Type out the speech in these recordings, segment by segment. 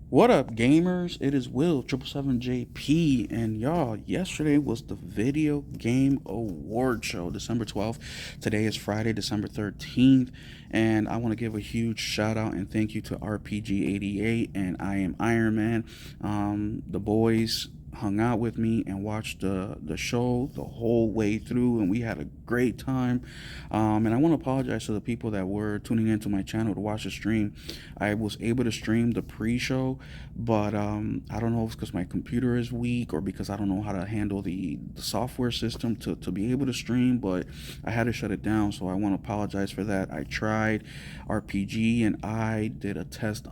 What up, gamers? It is Will 777JP, and y'all, yesterday was the Video Game Award Show, December 12th. Today is Friday, December 13th, and I want to give a huge shout out and thank you to RPG88 and I Am Iron Man. The boys hung out with me and watched the show the whole way through, and we had a great time. And I want to apologize to the people that were tuning into my channel to watch the stream. I was able to stream the pre-show, but I don't know if it's because my computer is weak or because I don't know how to handle the software system to be able to stream, but I had to shut it down, so I want to apologize for that. I tried. RPG and I did a test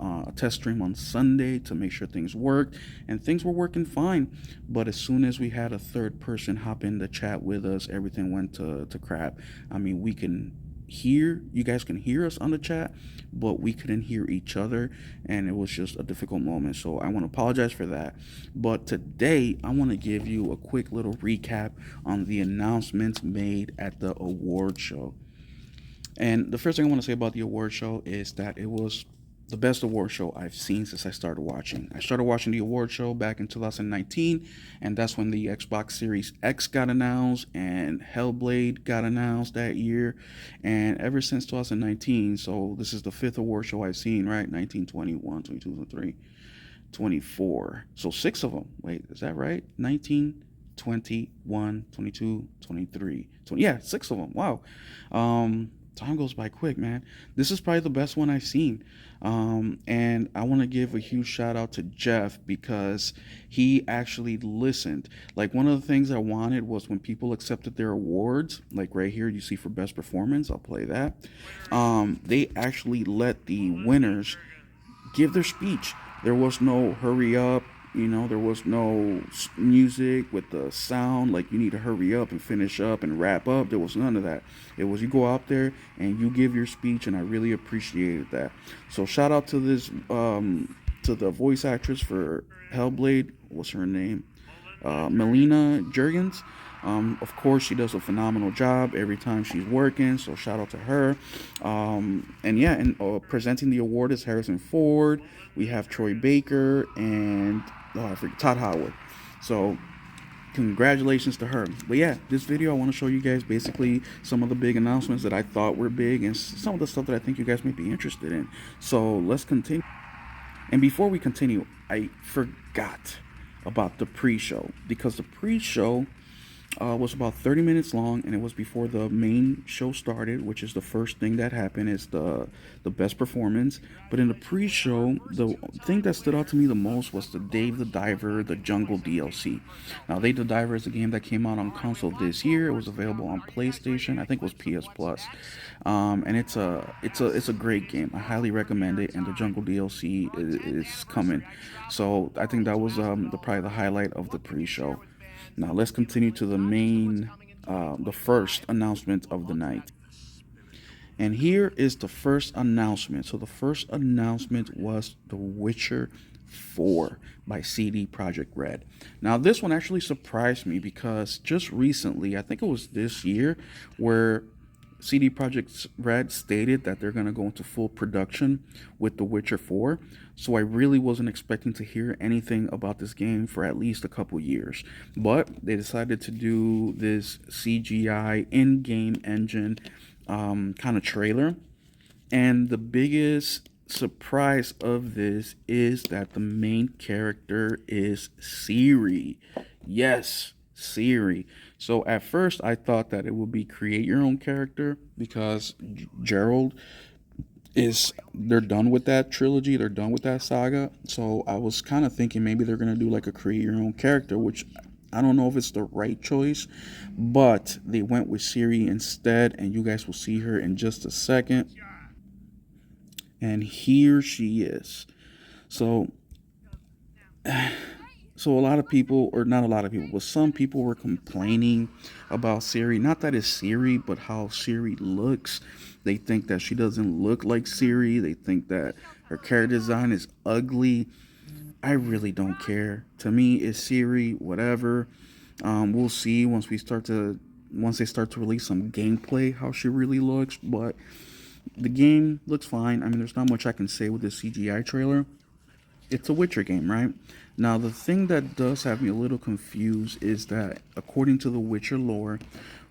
stream on Sunday to make sure things worked, and things were working fine. But as soon as we had a third person hop in the chat with us, everything went to crap. I mean, you guys can hear us on the chat, but we couldn't hear each other, and it was just a difficult moment. So I want to apologize for that. But today, I want to give you a quick little recap on the announcements made at the award show. And the first thing I want to say about the award show is that it was the best award show I've seen since I started watching. I started watching the award show back in 2019, and that's when the Xbox Series X got announced and Hellblade got announced that year. And ever since 2019, so this is the fifth award show I've seen, right? 19, 21, 22, 23, 24. So six of them. Wait, is that right? 19, 21, 22, 23, 20. Yeah, six of them. Wow. Time goes by quick, man. This is probably the best one I've seen. And I want to give a huge shout out to Jeff because he actually listened. Like, one of the things I wanted was when people accepted their awards, like right here, you see for best performance, I'll play that. They actually let the winners give their speech. There was no hurry up, there was no music with the sound like you need to hurry up and finish up and wrap up. There was none of that. It was you go out there and you give your speech, and I really appreciated that. So shout out to this to the voice actress for Hellblade. What's her name? Melina Jurgens. Of course, she does a phenomenal job every time she's working, so shout out to her. And yeah, and presenting the award is Harrison Ford. We have Troy Baker and I forget, Todd Howard. So congratulations to her. But yeah, this video I want to show you guys basically some of the big announcements that I thought were big and some of the stuff that I think you guys may be interested in. So let's continue. And before we continue, I forgot about the pre-show, because the pre-show was about 30 minutes long, and it was before the main show started, which is the first thing that happened, is the best performance. But in the pre-show, the thing that stood out to me the most was the Dave the Diver the Jungle DLC. Now, Dave the Diver is a game that came out on console this year. It was available on PlayStation. I think it was PS Plus. And it's a great game. I highly recommend it, and the Jungle DLC is coming. So I think that was probably the highlight of the pre-show. Now let's continue to the first announcement of the night. And here is the first announcement. So the first announcement was The Witcher 4 by CD Projekt Red. Now this one actually surprised me because just recently, I think it was this year, where CD Projekt Red stated that they're going to go into full production with The Witcher 4. So I really wasn't expecting to hear anything about this game for at least a couple years. But they decided to do this CGI in-game engine kind of trailer. And the biggest surprise of this is that the main character is Ciri. Yes, Ciri. So at first I thought that it would be create your own character, because Gerald they're done with that trilogy, they're done with that saga. So I was kind of thinking maybe they're gonna do like a create your own character, which I don't know if it's the right choice, but they went with Ciri instead, and you guys will see her in just a second. And here she is. So so a lot of people, or not a lot of people, but some people were complaining about Ciri. Not that it's Ciri, but how Ciri looks. They think that she doesn't look like Ciri. They think that her character design is ugly. I really don't care. To me, it's Ciri, whatever. We'll see once they start to release some gameplay how she really looks. But the game looks fine. I mean, there's not much I can say with this CGI trailer. it's a Witcher game, right? Now, the thing that does have me a little confused is that, according to the Witcher lore,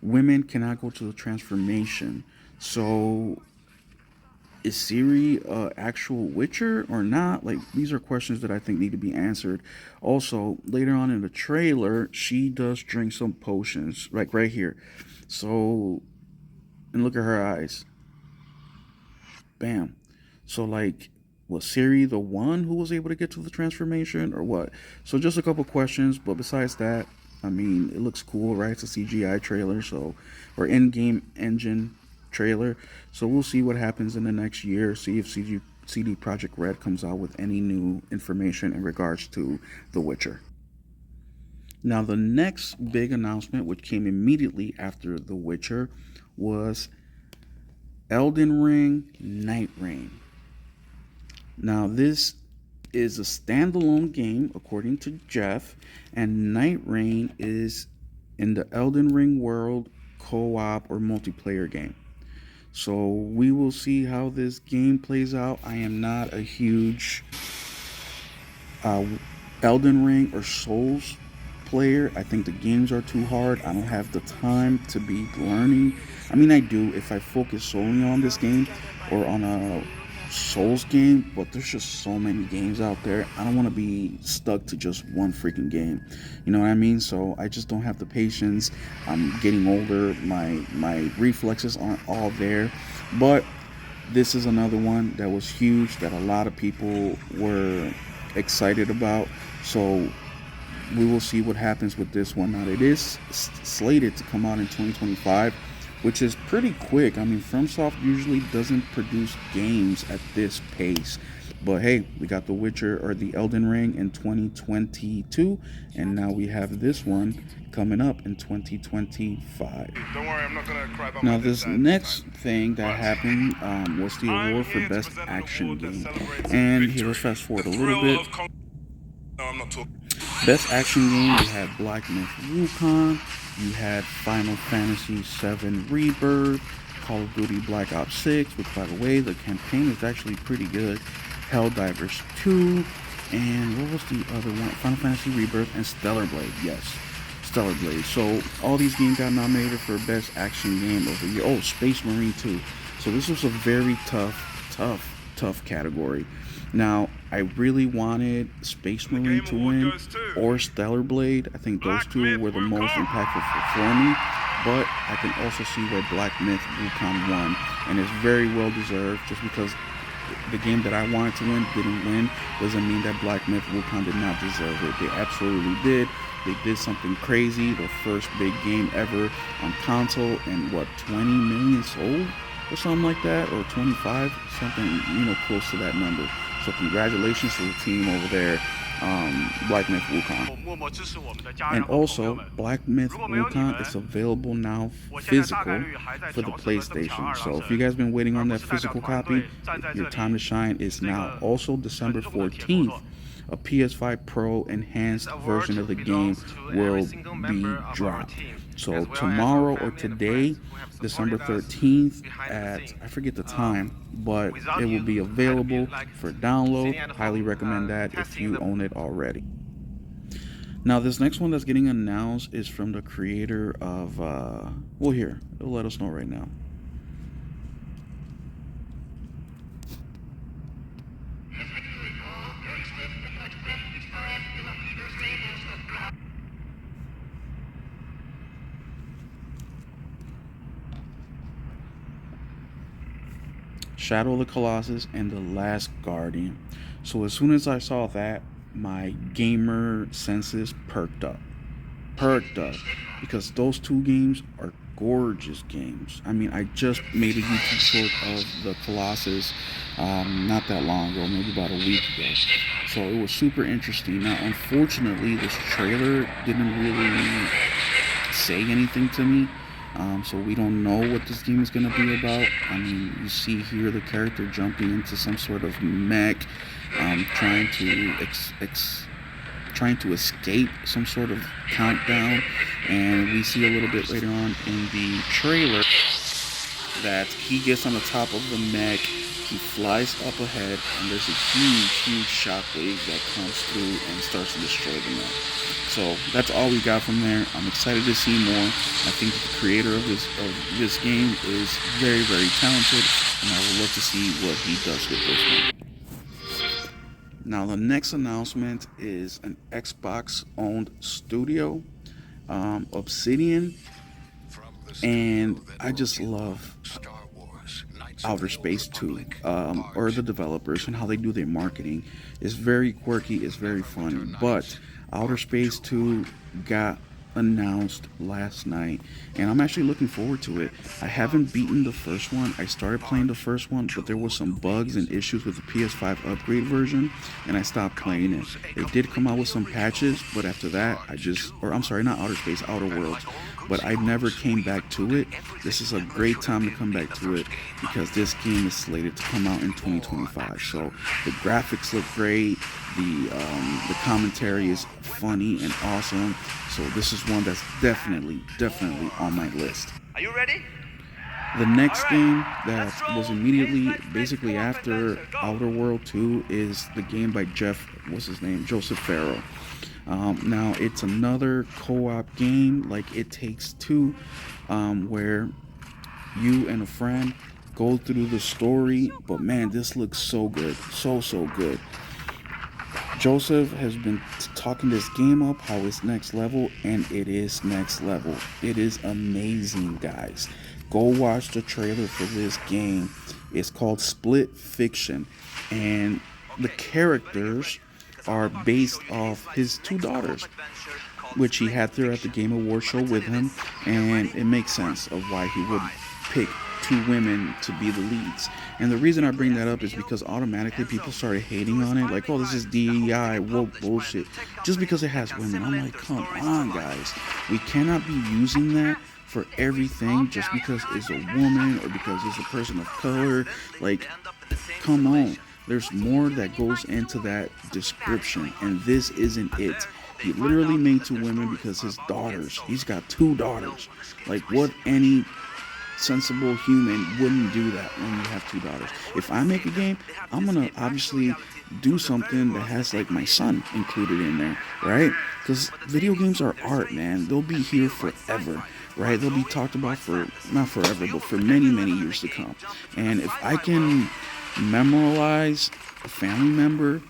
women cannot go to the transformation. So, is Ciri a actual Witcher or not? Like, these are questions that I think need to be answered. Also, later on in the trailer, she does drink some potions, like right here. So, and look at her eyes. Bam. So, like, was Ciri the one who was able to get to the transformation or what? So, just a couple questions, but besides that, I mean, it looks cool, right? It's a CGI trailer, so, or in-game engine trailer. So we'll see what happens in the next year. See if CD Projekt Red comes out with any new information in regards to The Witcher. Now, the next big announcement, which came immediately after The Witcher, was Elden Ring Night Reign. Now, this is a standalone game, according to Jeff, and Night Reign is in the Elden Ring world co-op or multiplayer game. So we will see how this game plays out. I am not a huge Elden Ring or Souls player. I think the games are too hard. I don't have the time to be learning. I mean, I do if I focus solely on this game or on a Souls game, but there's just so many games out there. I don't want to be stuck to just one freaking game. You know what I mean? So I just don't have the patience. I'm getting older. My reflexes aren't all there. But this is another one that was huge that a lot of people were excited about. So we will see what happens with this one. Now, it is slated to come out in 2025, which is pretty quick. I mean, FromSoft usually doesn't produce games at this pace. But hey, we got The Witcher or the Elden Ring in 2022, and now we have this one coming up in 2025. Don't worry, I'm not gonna cry about now, this next thing that happened was the award for Best Action Game. And here, let's fast forward a little bit. No, I'm not talking. Best Action Game, we had Black Myth Wukong, you had Final Fantasy VII Rebirth, Call of Duty Black Ops 6, which, by the way, the campaign is actually pretty good, Helldivers 2, and what was the other one? Final Fantasy Rebirth and Stellar Blade, yes, Stellar Blade. So all these games got nominated for Best Action Game of the Year. Oh, Space Marine 2. So this was a very tough category. Now, I really wanted Space Marine to win or Stellar Blade. I think those two were the most impactful for me. But I can also see where Black Myth Wukong won. And it's very well deserved. Just because the game that I wanted to win didn't win doesn't mean that Black Myth Wukong did not deserve it. They absolutely did. They did something crazy. The first big game ever on console, and what, 20 million sold or something like that, or 25, something, close to that number. So congratulations to the team over there, Black Myth Wukong. And also, Black Myth Wukong is available now physical for the PlayStation. So if you guys been waiting on that physical copy, your time to shine is now. Also, December 14th, a PS5 Pro enhanced version of the game will be dropped. So tomorrow or today, December 13th at, I forget the time, but it will be available for download. Highly recommend that if you own it already. Now, this next one that's getting announced is from the creator of, here, it'll let us know right now. Shadow of the Colossus and The Last Guardian. So as soon as I saw that, my gamer senses perked up. Because those two games are gorgeous games. I mean, I just made a YouTube short of The Colossus not that long ago, maybe about a week ago. So it was super interesting. Now, unfortunately, this trailer didn't really say anything to me. So we don't know what this game is going to be about. I mean, you see here the character jumping into some sort of mech, trying to escape some sort of countdown. And we see a little bit later on in the trailer that he gets on the top of the mech he flies up ahead, and there's a huge shockwave that comes through and starts to destroy the map. So that's all we got from there. I'm excited to see more. I think the creator of this game is very talented, and I would love to see what he does with this one. Now the next announcement is an Xbox-owned studio, Obsidian, and I just love Outer Space 2, or the developers and how they do their marketing. It's very quirky, it's very fun, but Outer Space 2 got announced last night, and I'm actually looking forward to it. I haven't beaten the first one. I started playing the first one, but there was some bugs and issues with the PS5 upgrade version, and I stopped playing it. They did come out with some patches, but after that, I'm sorry, not Outer Space, Outer Worlds, but I never came back to it. This is a great time to come back to it because this game is slated to come out in 2025. So the graphics look great, the commentary is funny and awesome. So this is one that's definitely on my list. Are you ready? The next game that was immediately basically after Outer World 2 is the game by Joseph Farrell. Now it's another co-op game like It Takes Two, where you and a friend go through the story, but man, this looks so good, so good. Joseph has been talking this game up, how it's next level, and it is next level. It is amazing, guys. Go watch the trailer for this game. It's called Split Fiction, and the characters are based off his two daughters, which he had there at the Game Awards show with him, and it makes sense of why he would pick two women to be the leads. And the reason I bring that up is because automatically people started hating on it, like, oh, this is DEI, woke bullshit, just because it has women. I'm like, come on, guys. We cannot be using that for everything just because it's a woman or because it's a person of color. Like, come on. There's more that goes into that description, and this isn't it. He literally made two women because his daughters, he's got two daughters. Like, what any sensible human wouldn't do that when you have two daughters? If I make a game, I'm gonna obviously do something that has like my son included in there, right? Because video games are art, man. They'll be here forever, right? They'll be talked about for, not forever, but for many years to come. And if I can memorialize a family member,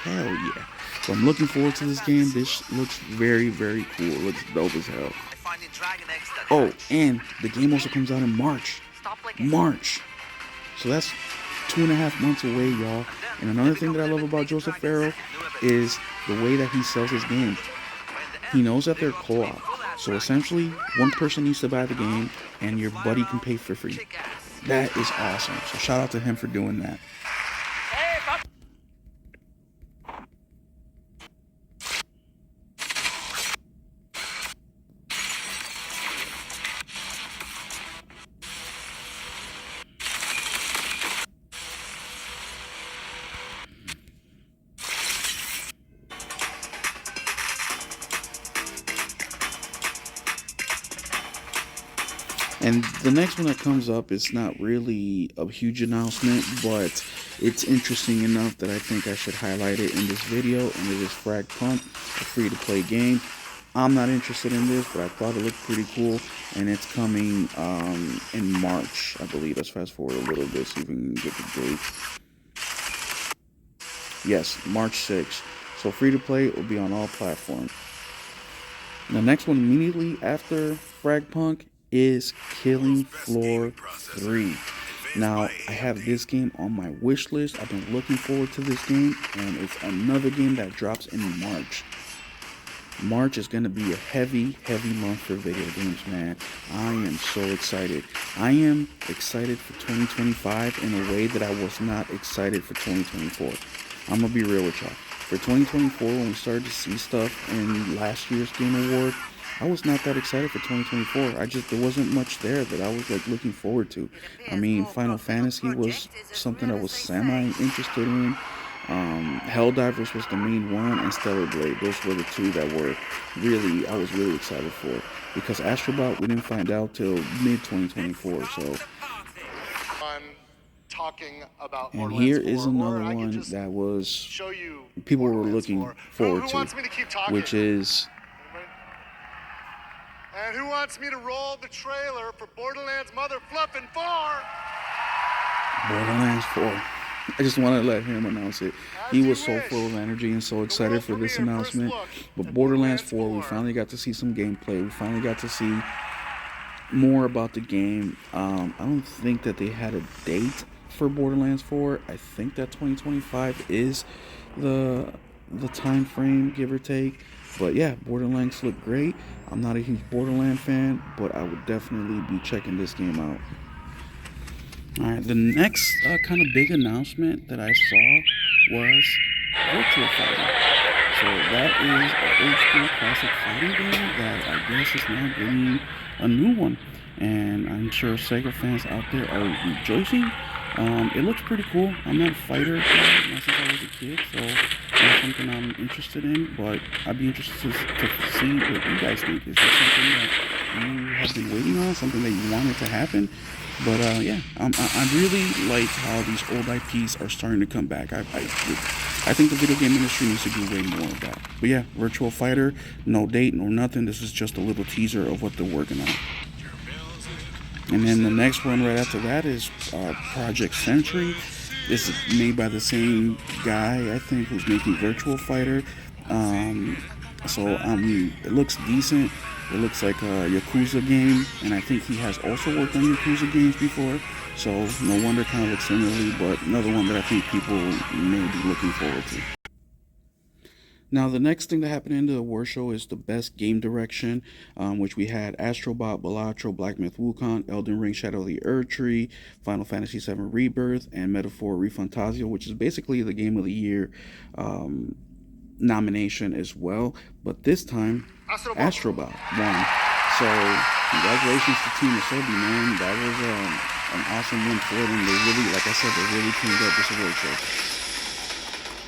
hell yeah. So I'm looking forward to this game. This looks very cool. It looks dope as hell. Oh, and the game also comes out in March. So that's 2.5 months away, y'all. And another thing that I love about Joseph Farrell is the way that he sells his games. He knows that they're co-op. So essentially, one person needs to buy the game and your buddy can pay for free. That is awesome. So shout out to him for doing that. And the next one that comes up is not really a huge announcement, but it's interesting enough that I think I should highlight it in this video, and it is Fragpunk, a free-to-play game. I'm not interested in this, but I thought it looked pretty cool, and it's coming in March, I believe. Let's fast forward a little bit, see if we can get the date. Yes, March 6th. So free-to-play will be on all platforms. The next one immediately after Fragpunk is Killing Floor 3. Now, I have this game on my wish list. I've been looking forward to this game, and it's another game that drops in March. March is going to be a heavy month for video games, man. I am so excited. I am excited for 2025 in a way that I was not excited for 2024. I'm going to be real with y'all. For 2024, when we started to see stuff in last year's Game Award, I was not that excited for 2024. There wasn't much there that I was like looking forward to. I mean, Final Fantasy was something I was semi-interested in. Helldivers was the main one, and Stellar Blade. Those were the two that I was really excited for. Because Astrobot, we didn't find out till mid-2024, so. talking about And Borderlands here 4, is or another I can one just that was show you people were Borderlands looking 4. forward Who to, wants me to keep talking? which is Anybody? And who wants me to roll the trailer for Borderlands Mother Fluffin' 4? Borderlands 4. I just wanted to let him announce it. He As you was so wish. full of energy and so The excited world for this premiere first announcement. look But at Borderlands Borderlands 4, we 4. finally got to see some gameplay. We finally got to see more about the game. I don't think that they had a date for Borderlands 4. I think that 2025 is the time frame, give or take. But yeah, Borderlands look great. I'm not a huge Borderlands fan, but I would definitely be checking this game out. All right, the next kind of big announcement that I saw was Virtua Fighter. So that is an old school classic fighting game that I guess is now getting a new one. And I'm sure Sega fans out there are rejoicing. It looks pretty cool. I'm not a fighter not since I was a kid, so it's something I'm interested in. But I'd be interested to see what you guys think. Is this something that you have been waiting on? Something that you wanted to happen? But yeah, I really like how these old IPs are starting to come back. I think the video game industry needs to do way more of that. But yeah, Virtua Fighter, no date, no nothing. This is just a little teaser of what they're working on. And then the next one right after that is Project Century. It's made by the same guy, I think, who's making Virtua Fighter. It looks decent. It looks like a Yakuza game, and I think he has also worked on Yakuza games before. So no wonder it kind of looks similarly, but another one that I think people may be looking forward to. Now, the next thing that happened in the award show is the best game direction, which we had Astrobot, Balatro, Black Myth Wukong, Elden Ring, Shadow of the Erdtree, Final Fantasy VII Rebirth, and Metaphor ReFantazio, which is basically the Game of the Year nomination as well. But this time, Astrobot won. So, congratulations to Team Asobi, man. That was an awesome win for them. They really, like I said, they really cleaned up this award show.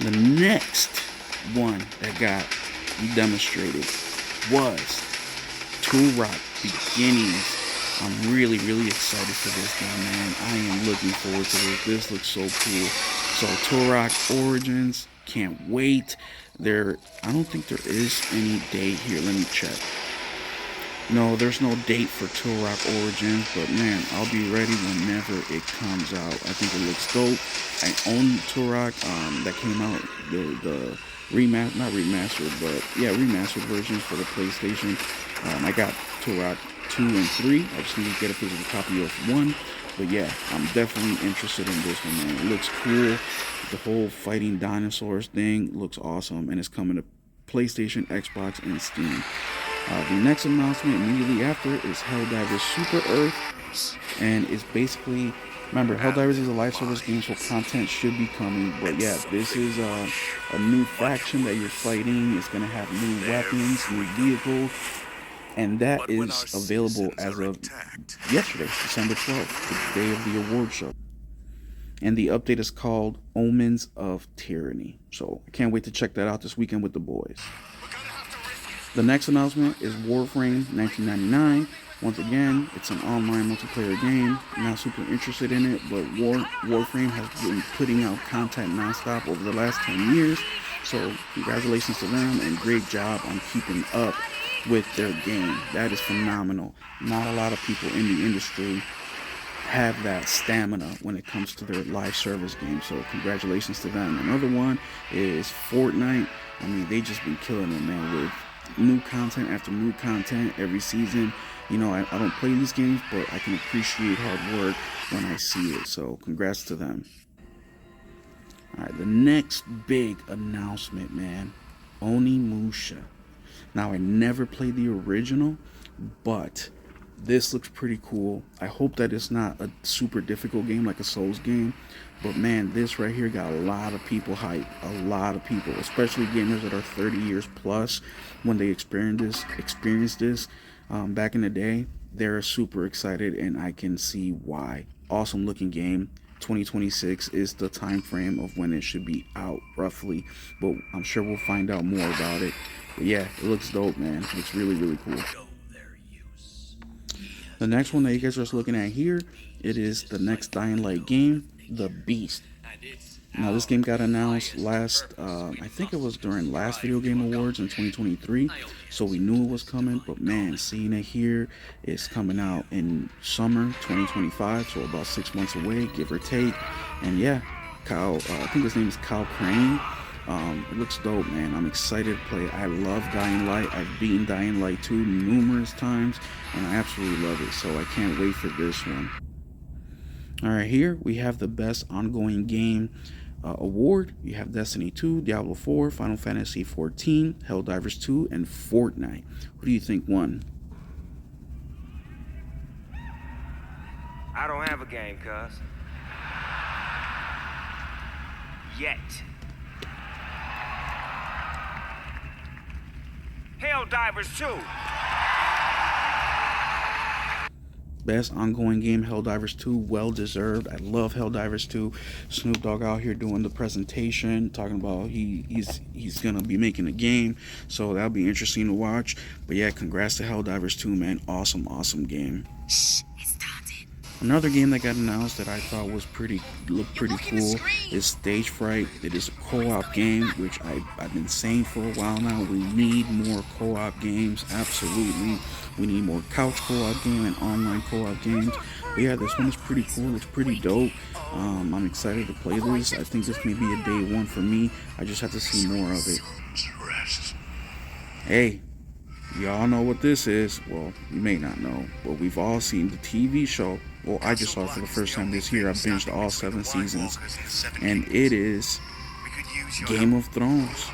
The next one that got demonstrated was Turok Beginnings. I'm really excited for this game, man. I am looking forward to this. This looks so cool. So Turok Origins, can't wait. I don't think there is any date here. Let me check. No, there's no date for Turok Origins, but man, I'll be ready whenever it comes out. I think it looks dope. I own Turok that came out, the remastered versions for the PlayStation. I got Turok 2 and 3. I just need to get a physical copy of 1. But yeah, I'm definitely interested in this one, man. It looks cool. The whole fighting dinosaurs thing looks awesome, and it's coming to PlayStation, Xbox, and Steam. The next announcement immediately after is Helldivers Super Earth, and it's basically, remember, Helldivers is a live service game, so content should be coming. But yeah, this is a new faction that you're fighting. It's gonna have new weapons, new vehicles, and that is available as of yesterday, December 12th, the day of the award show. And the update is called Omens of Tyranny. So I can't wait to check that out this weekend with the boys. The next announcement is Warframe 1999. Once again, it's an online multiplayer game. I'm not super interested in it, but Warframe has been putting out content nonstop over the last 10 years. So congratulations to them, and great job on keeping up with their game. That is phenomenal. Not a lot of people in the industry have that stamina when it comes to their live service games. So congratulations to them. Another one is Fortnite. I mean, they just been killing it, man, with new content after new content every season. You know, I don't play these games, but I can appreciate hard work when I see it. So congrats to them. All right, the next big announcement, man, Onimusha. Now, I never played the original, but this looks pretty cool. I hope that it's not a super difficult game like a Souls game, but man, this right here got a lot of people hyped. A lot of people, especially gamers that are 30 years plus, when they experienced this back in the day, they're super excited, and I can see why. Awesome looking game. 2026 is the time frame of when it should be out, roughly, but I'm sure we'll find out more about it. But yeah, it looks dope, man. It looks really cool. The next one that you guys are looking at here, it is the next Dying Light game. the Beast. Now, this game got announced I think it was during last Video Game Awards in 2023, so we knew it was coming, but man, seeing it here, it's coming out in summer 2025, so about 6 months away, give or take. And yeah, Kyle, I think his name is Kyle Crane. It looks dope, man. I'm excited to play it. I love Dying Light. I've beaten Dying Light 2 numerous times, and I absolutely love it, so I can't wait for this one. Alright, here we have the best ongoing game award. You have Destiny 2, Diablo 4, Final Fantasy 14, Helldivers 2, and Fortnite. Who do you think won? I don't have a game, cuz. Yet. Helldivers 2. Best ongoing game, Helldivers 2, well deserved. I love Helldivers 2. Snoop Dogg out here doing the presentation, talking about he's gonna be making a game, so that'll be interesting to watch. But yeah, congrats to Helldivers 2, man. Awesome game. Another game that got announced that I thought looked pretty cool is Stage Fright. It is a co-op game, which I've been saying for a while now. We need more co-op games, absolutely. We need more couch co-op game and online co-op games. But yeah, this one is pretty cool. It's pretty dope. I'm excited to play this. I think this may be a day one for me. I just have to see more of it. Hey, y'all know what this is. Well, you may not know, but we've all seen the TV show. Well, I just saw it for the first time this year. I binged all 7 seasons, and it is Game of Thrones.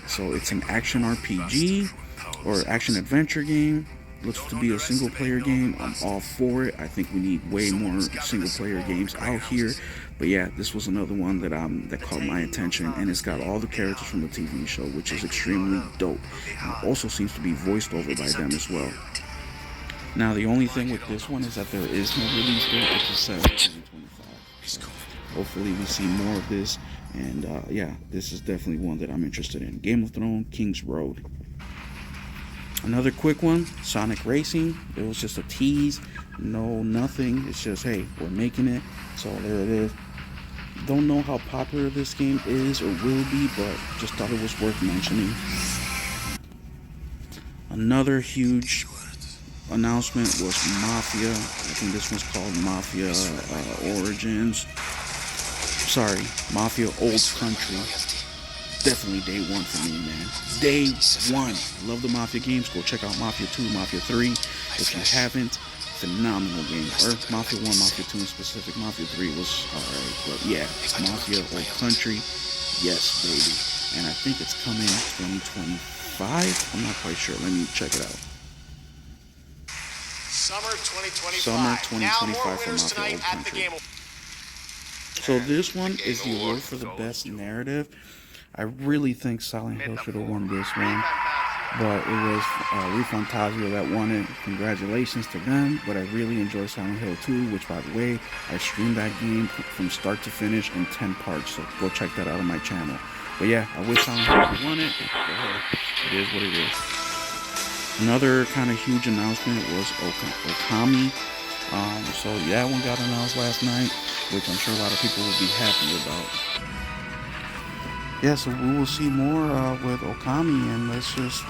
So it's an action RPG or action adventure game. Looks to be a single player game. I'm all for it. I think we need way more single player games out here. But yeah, this was another one that caught my attention, and it's got all the characters from the TV show, which is extremely dope. And it also seems to be voiced over by them as well. Now, the only thing with this one is that there is no release date. It's just set 2025. So hopefully we see more of this. And yeah, this is definitely one that I'm interested in. Game of Thrones, King's Road. Another quick one, Sonic Racing. It was just a tease. No, nothing. It's just, hey, we're making it. So there it is. Don't know how popular this game is or will be, but just thought it was worth mentioning. Another huge announcement was Mafia. I think this one's called Mafia Origins. Sorry, Mafia Old Country. Definitely day one for me, man. Day one. Love the Mafia games. Go check out Mafia 2, Mafia 3. If you haven't, phenomenal game. Or Mafia 1, Mafia 2 in specific. Mafia 3 was alright. But yeah, Mafia Old Country. Yes, baby. And I think it's coming 2025. I'm not quite sure. Let me check it out. Summer 2025. Summer 2025 now more for winners Mafia tonight Old at the Country. game. So this one is the award for the best narrative. I really think Silent Hill should have won this one, but it was ReFantazio that won it. Congratulations to them, but I really enjoyed Silent Hill 2, which, by the way, I streamed that game from start to finish in 10 parts, so go check that out on my channel. But yeah, I wish Silent Hill had won it, but hey, it is what it is. Another kind of huge announcement was Okami. So that one got announced last night, which I'm sure a lot of people will be happy about. Yeah, so we will see more with Okami, and let's just,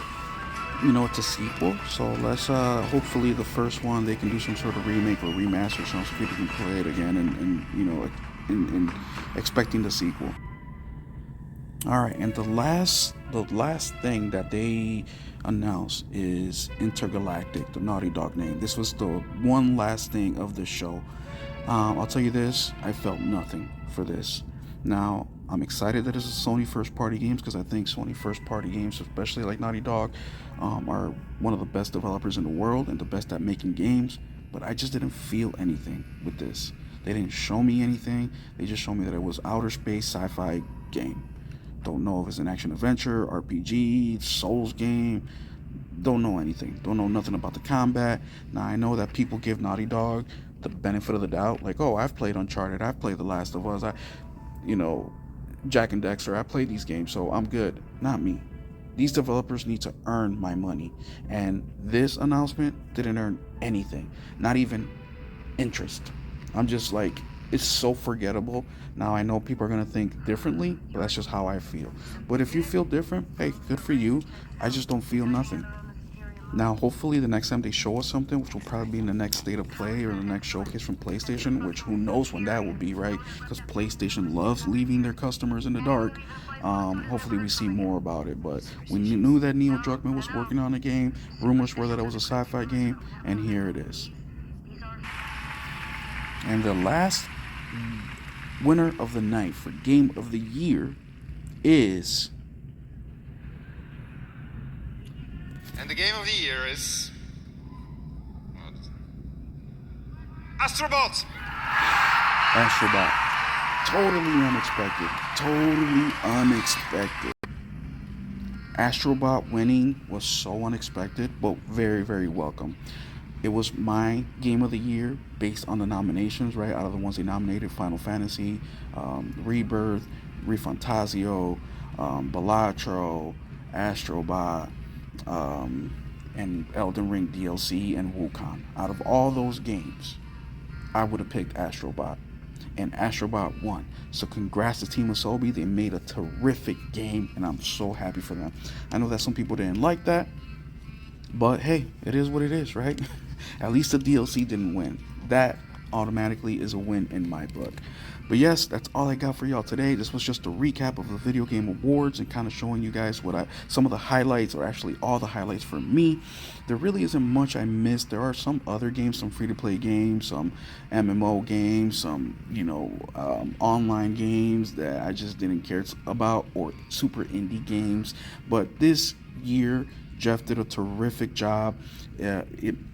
it's a sequel. So let's hopefully the first one they can do some sort of remake or remaster, so people can play it again, and expecting the sequel. All right, and the last thing that they announced is Intergalactic, the Naughty Dog name. This was the one last thing of the show. I'll tell you this, I felt nothing for this. Now, I'm excited that it's a Sony first-party games, because I think Sony first-party games, especially like Naughty Dog, are one of the best developers in the world and the best at making games. But I just didn't feel anything with this. They didn't show me anything. They just showed me that it was outer space sci-fi game. Don't know if it's an action-adventure, RPG, Souls game. Don't know anything. Don't know nothing about the combat. Now, I know that people give Naughty Dog the benefit of the doubt. Like, oh, I've played Uncharted. I've played The Last of Us. Jack and Dexter. I played these games, so I'm good. Not me. These developers need to earn my money. And this announcement didn't earn anything. Not even interest. I'm just like, it's so forgettable. Now I know people are gonna think differently, but that's just how I feel. But if you feel different, hey, good for you. I just don't feel nothing. Now, hopefully, the next time they show us something, which will probably be in the next state of play or the next showcase from PlayStation, which who knows when that will be, right? Because PlayStation loves leaving their customers in the dark. Hopefully, we see more about it. But we knew that Neil Druckmann was working on a game. Rumors were that it was a sci-fi game, and here it is. And the last winner of the night for Game of the Year is. And the game of the year is Astrobot. Astrobot. Totally unexpected. Totally unexpected. Astrobot winning was so unexpected, but very, very welcome. It was my game of the year based on the nominations, right? Out of the ones they nominated, Final Fantasy, Rebirth, ReFantazio, Balatro, Astrobot, and Elden Ring DLC, and Wukong. Out of all those games, I would have picked Astrobot, and Astrobot won. So congrats to Team Asobi. They made a terrific game, and I'm so happy for them. I know that some people didn't like that, but hey, it is what it is, right? At least the DLC didn't win. That automatically is a win in my book. But yes, that's all I got for y'all today. This was just a recap of the Video Game Awards and kind of showing you guys some of the highlights, or actually all the highlights for me. There really isn't much I missed. There are some other games, some free-to-play games, some MMO games, some online games that I just didn't care about, or super indie games. But this year, Jeff did a terrific job.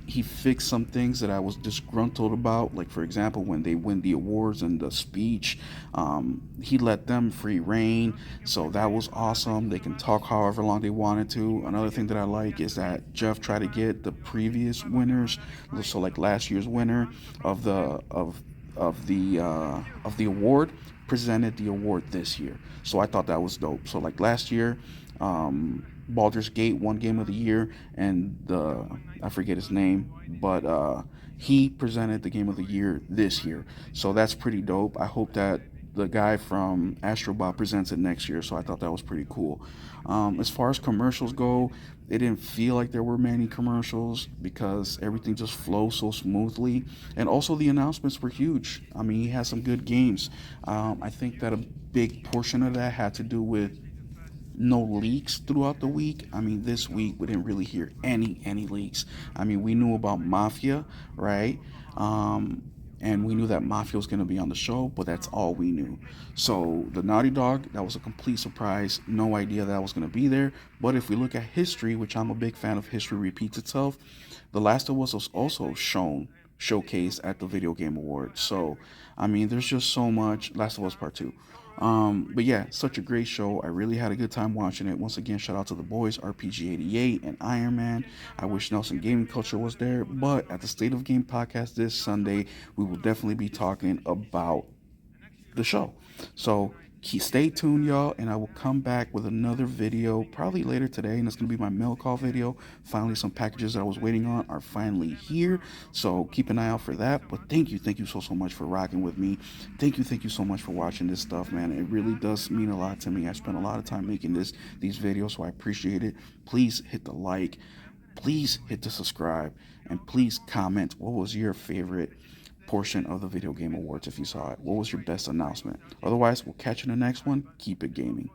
He fixed some things that I was disgruntled about. Like, for example, when they win the awards and the speech, he let them free reign. So that was awesome. They can talk however long they wanted to. Another thing that I like is that Jeff tried to get the previous winners, so like last year's winner of the award, presented the award this year. So I thought that was dope. So like last year, Baldur's Gate won Game of the Year, and I forget his name, but he presented the Game of the Year this year. So that's pretty dope. I hope that the guy from Astrobot presents it next year, so I thought that was pretty cool. As far as commercials go, it didn't feel like there were many commercials because everything just flows so smoothly. And also the announcements were huge. I mean, he had some good games. I think that a big portion of that had to do with no leaks throughout the week. I mean, this week we didn't really hear any leaks. I mean, we knew about Mafia, right? And we knew that Mafia was going to be on the show, but that's all we knew. So the Naughty Dog, that was a complete surprise. No idea that was going to be there. But if we look at history, which I'm a big fan of, history repeats itself. The Last of Us was also showcased at the Video Game Awards. So, I mean, there's just so much. Last of Us Part 2. But yeah, such a great show. I really had a good time watching it. Once again, shout out to the boys, RPG88 and Iron Man. I wish Nelson Gaming Culture was there, but at the State of Game podcast this Sunday, we will definitely be talking about the show. So stay tuned, y'all, and I will come back with another video probably later today, and it's going to be my mail call video. Finally, some packages that I was waiting on are finally here, so keep an eye out for that. But thank you so much for rocking with me. Thank you so much for watching this stuff, man. It really does mean a lot to me. I spent a lot of time making these videos, so I appreciate it. Please hit the like, please hit the subscribe, and please comment what was your favorite portion of the Video Game Awards if you saw it. What was your best announcement? Otherwise, we'll catch you in the next one. Keep it gaming.